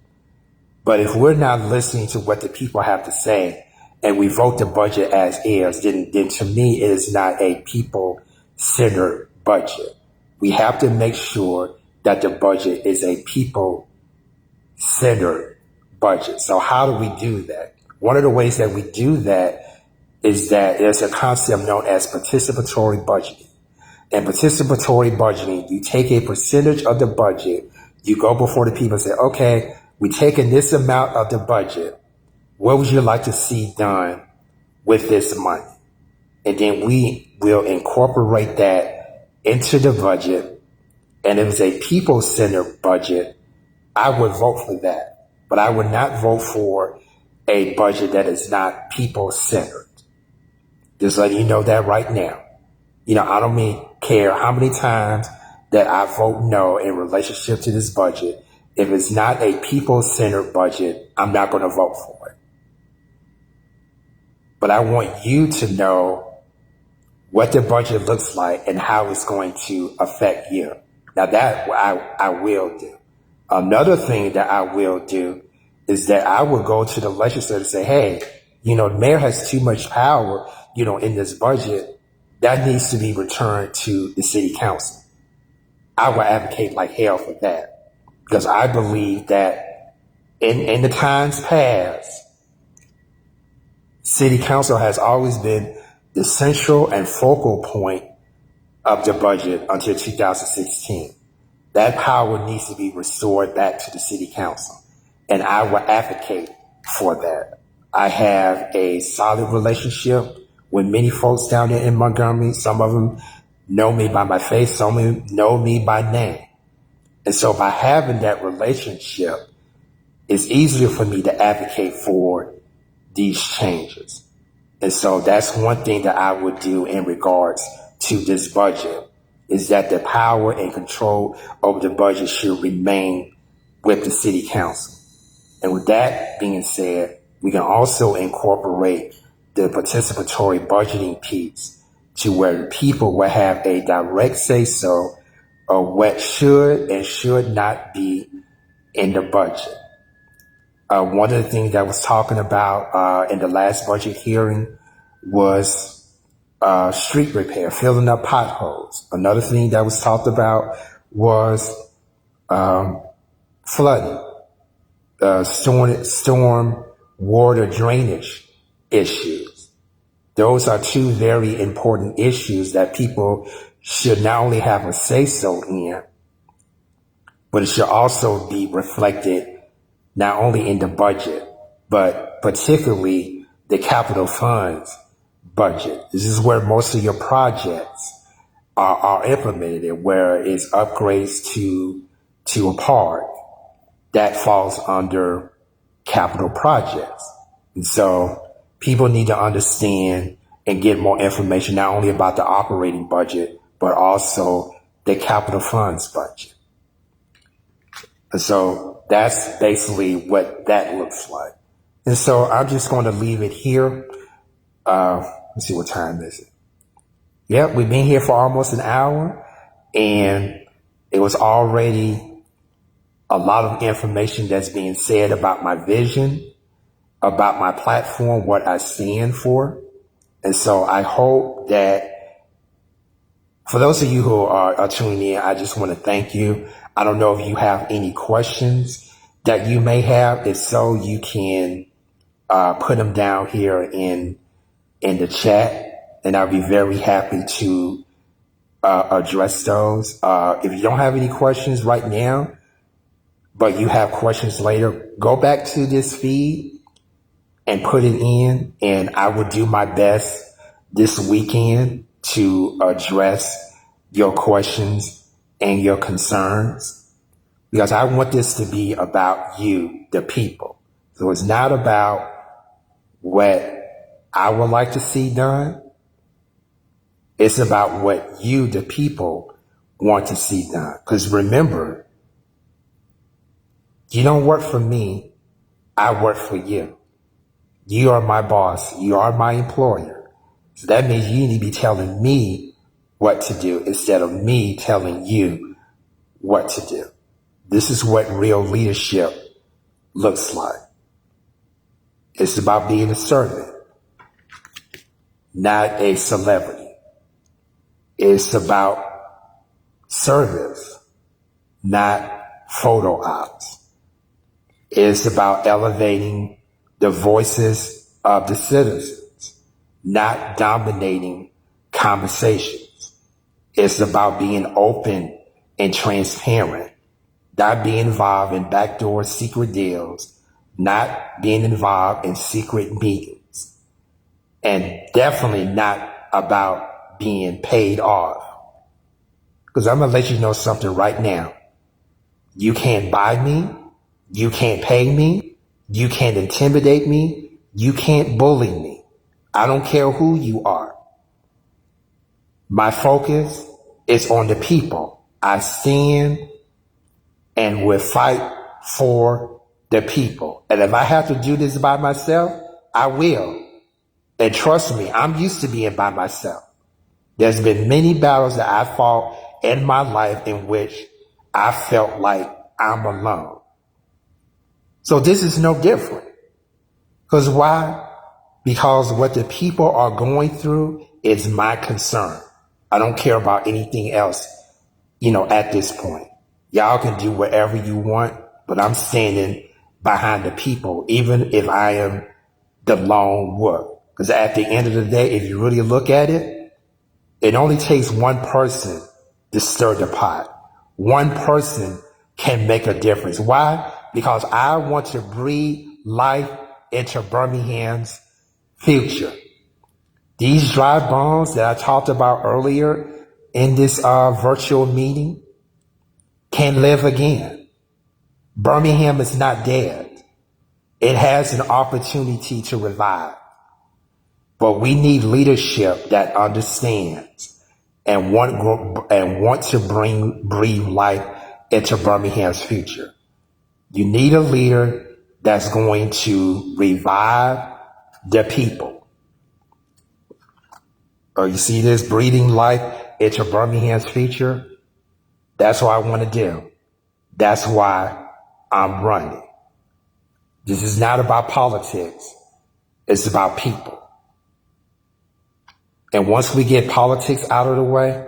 Speaker 1: But if we're not listening to what the people have to say and we vote the budget as is, then to me, it is not a people-centered budget. We have to make sure that the budget is a people-centered budget. So how do we do that? One of the ways that we do that is that there's a concept known as participatory budgeting. And participatory budgeting, you take a percentage of the budget, you go before the people and say, okay, we're taking this amount of the budget. What would you like to see done with this money? And then we will incorporate that into the budget. And if it's a people-centered budget, I would vote for that. But I would not vote for a budget that is not people-centered. Just letting you know that right now. I don't care how many times that I vote no in relationship to this budget. If it's not a people-centered budget, I'm not going to vote for it. But I want you to know what the budget looks like and how it's going to affect you. Now that I will do. Another thing that I will do is that I will go to the legislature and say, hey, the mayor has too much power, in this budget. That needs to be returned to the city council. I will advocate like hell for that because I believe that in the times past, city council has always been the central and focal point of the budget until 2016. That power needs to be restored back to the city council, and I will advocate for that. I have a solid relationship with many folks down there in Montgomery. Some of them know me by my face, some of them know me by name. And so by having that relationship, it's easier for me to advocate for these changes. And so that's one thing that I would do in regards to this budget, is that the power and control over the budget should remain with the city council. And with that being said, we can also incorporate the participatory budgeting piece to where people will have a direct say-so what should and should not be in the budget. One of the things that was talking about in the last budget hearing was street repair, filling up potholes. Another thing that was talked about was flooding, storm water drainage issues. Those are two very important issues that people should not only have a say-so in, but it should also be reflected not only in the budget, but particularly the capital funds budget. This is where most of your projects are implemented, where it's upgrades to a park that falls under capital projects. And so people need to understand and get more information, not only about the operating budget, but also the capital funds budget. And so that's basically what that looks like. And so I'm just going to leave it here. Let's see, what time is it? Yep, we've been here for almost an hour, and it was already a lot of information that's being said about my vision, about my platform, what I stand for. And so I hope that for those of you who are tuning in, I just want to thank you. I don't know if you have any questions that you may have. If so, you can put them down here in the chat, and I'll be very happy to address those. If you don't have any questions right now, but you have questions later, go back to this feed and put it in, and I will do my best this weekend to address your questions and your concerns, because I want this to be about you, the people. So it's not about what I would like to see done. It's about what you, the people, want to see done. Because remember, you don't work for me, I work for you. You are my boss. You are my employer. So that means you need to be telling me what to do instead of me telling you what to do. This is what real leadership looks like. It's about being a servant, not a celebrity. It's about service, not photo ops. It's about elevating the voices of the citizens, not dominating conversations. It's about being open and transparent, not being involved in backdoor secret deals, not being involved in secret meetings, and definitely not about being paid off. Because I'm going to let you know something right now. You can't buy me. You can't pay me. You can't intimidate me. You can't bully me. I don't care who you are. My focus is on the people. I stand and will fight for the people. And if I have to do this by myself, I will. And trust me, I'm used to being by myself. There's been many battles that I fought in my life in which I felt like I'm alone. So this is no different. Because why? Because what the people are going through is my concern. I don't care about anything else, at this point. Y'all can do whatever you want, but I'm standing behind the people, even if I am the lone wolf. Because at the end of the day, if you really look at it, it only takes one person to stir the pot. One person can make a difference. Why? Because I want to breathe life into Birmingham's future. These dry bones that I talked about earlier in this virtual meeting can live again. Birmingham is not dead. It has an opportunity to revive. But we need leadership that understands and want to breathe life into Birmingham's future. You need a leader that's going to revive the people. You see this breathing life into Birmingham's future? That's what I want to do. That's why I'm running. This is not about politics. It's about people. And once we get politics out of the way,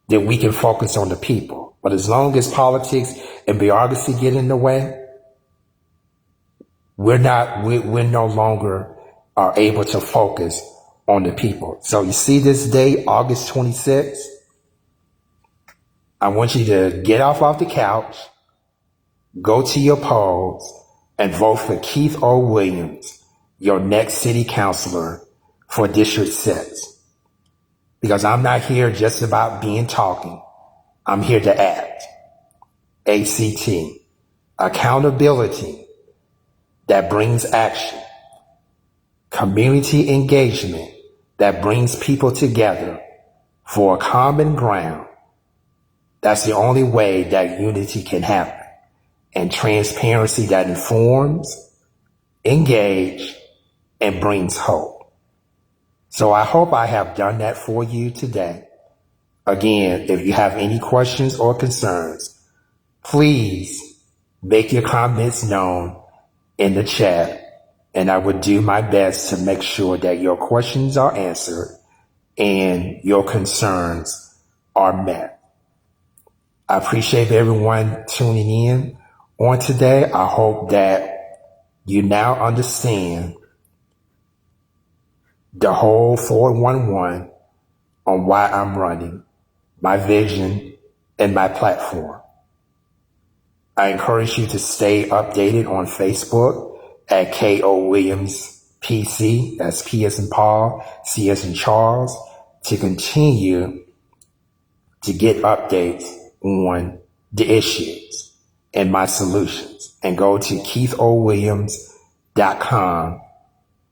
Speaker 1: then we can focus on the people. But as long as politics and bureaucracy get in the way, we're no longer are able to focus on the people. So you see this date, August 26th. I want you to get off the couch, go to your polls, and vote for Keith O. Williams, your next city councilor for District 6. Because I'm not here just about being talking. I'm here to act. ACT. Accountability that brings action. Community engagement that brings people together for a common ground. That's the only way that unity can happen. And transparency that informs, engage, and brings hope. So I hope I have done that for you today. Again, if you have any questions or concerns, please make your comments known in the chat, and I will do my best to make sure that your questions are answered and your concerns are met. I appreciate everyone tuning in on today. I hope that you now understand the whole 411 on why I'm running, my vision, and my platform. I encourage you to stay updated on Facebook at K.O. Williams PC, that's P as in Paul, C as in Charles, to continue to get updates on the issues and my solutions. And go to keithowilliams.com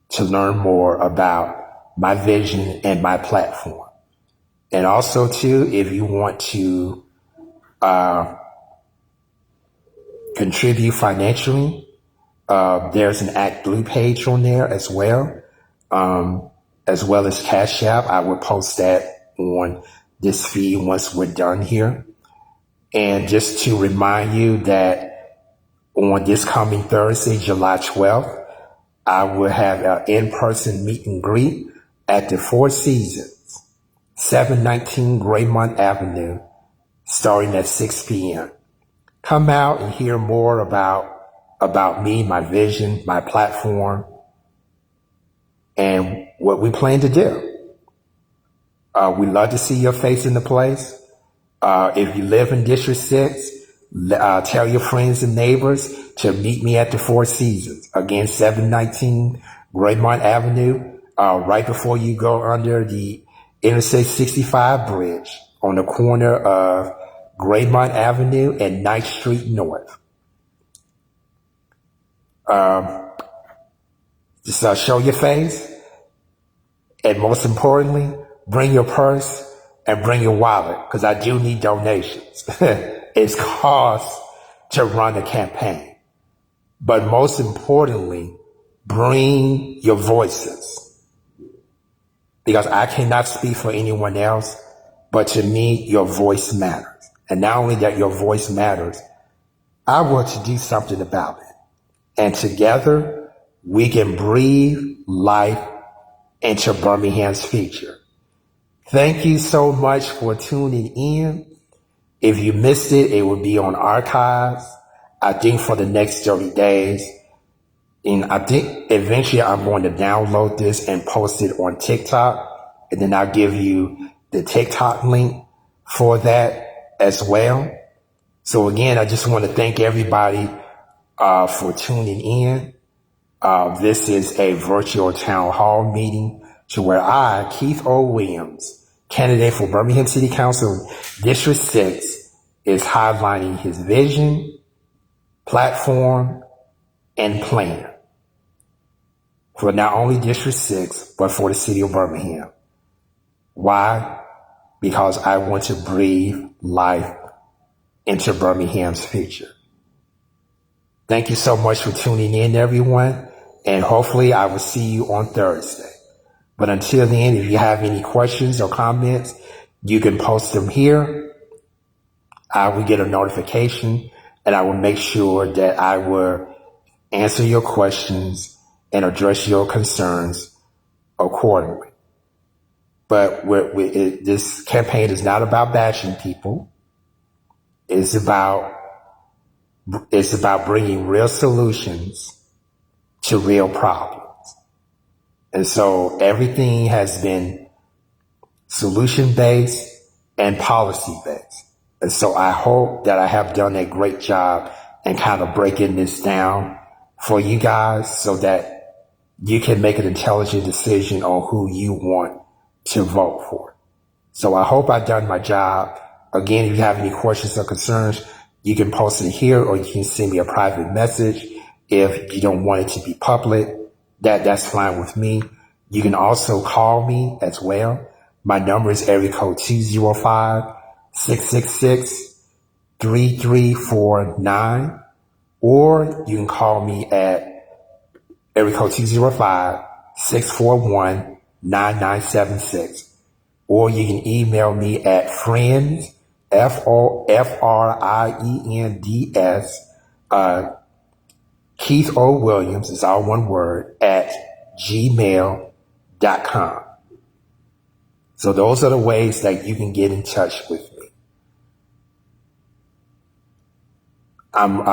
Speaker 1: to learn more about my vision and my platform. And also, too, if you want to contribute financially, there's an Act Blue page on there as well as Cash App. I will post that on this feed once we're done here. And just to remind you that on this coming Thursday, July 12th, I will have an in-person meet and greet at the Four Seasons, 719 Graymont Avenue, starting at 6 p.m. Come out and hear more about me, my vision, my platform, and what we plan to do. We love to see your face in the place. If you live in District 6, tell your friends and neighbors to meet me at the Four Seasons. Again, 719 Graymont Avenue, right before you go under the Interstate 65 bridge on the corner of Graymont Avenue and 9th Street North. Just show your face, and most importantly, bring your purse and bring your wallet, because I do need donations. It's cost to run a campaign. But most importantly, bring your voices, because I cannot speak for anyone else, but to me, your voice matters. And not only that your voice matters, I want to do something about it. And together, we can breathe life into Birmingham's future. Thank you so much for tuning in. If you missed it, it will be on archives, I think, for the next 30 days. And I think eventually I'm going to download this and post it on TikTok. And then I'll give you the TikTok link for that as well. So again, I just want to thank everybody for tuning in. This is a virtual town hall meeting to where I, Keith O. Williams, candidate for Birmingham City Council District 6, is highlighting his vision, platform, and plan for not only District 6, but for the city of Birmingham. Why? Because I want to breathe life into Birmingham's future. Thank you so much for tuning in, everyone, and hopefully I will see you on Thursday. But until then, if you have any questions or comments, you can post them here. I will get a notification, and I will make sure that I will answer your questions and address your concerns accordingly. But this campaign is not about bashing people. It's about bringing real solutions to real problems. And so everything has been solution based and policy based. And so I hope that I have done a great job in kind of breaking this down for you guys so that you can make an intelligent decision on who you want to vote for. So I hope I've done my job. Again, if you have any questions or concerns, you can post it here, or you can send me a private message. If you don't want it to be public, that's fine with me. You can also call me as well. My number is area code 205-666-3349, or you can call me at area code 205-641-9976. Or you can email me at friends, FRIENDS, Keith O. Williams, is all one word, at gmail.com. So those are the ways that you can get in touch with me. I'm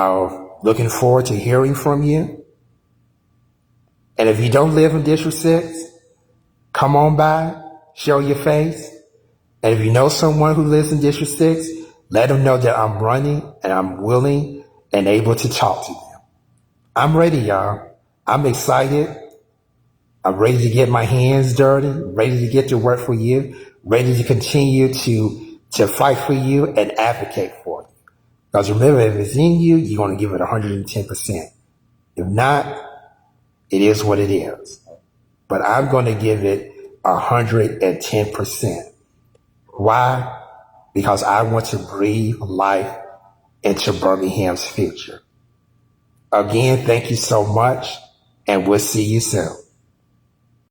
Speaker 1: looking forward to hearing from you. And if you don't live in District 6, come on by, show your face. And if you know someone who lives in District 6, let them know that I'm running and I'm willing and able to talk to them. I'm ready, y'all. I'm excited. I'm ready to get my hands dirty, ready to get to work for you, ready to continue to fight for you and advocate for you. Because remember, if it's in you, you're going to give it 110%. If not, it is what it is. But I'm going to give it 110%. Why? Because I want to breathe life into Birmingham's future. Again, thank you so much, and we'll see you soon.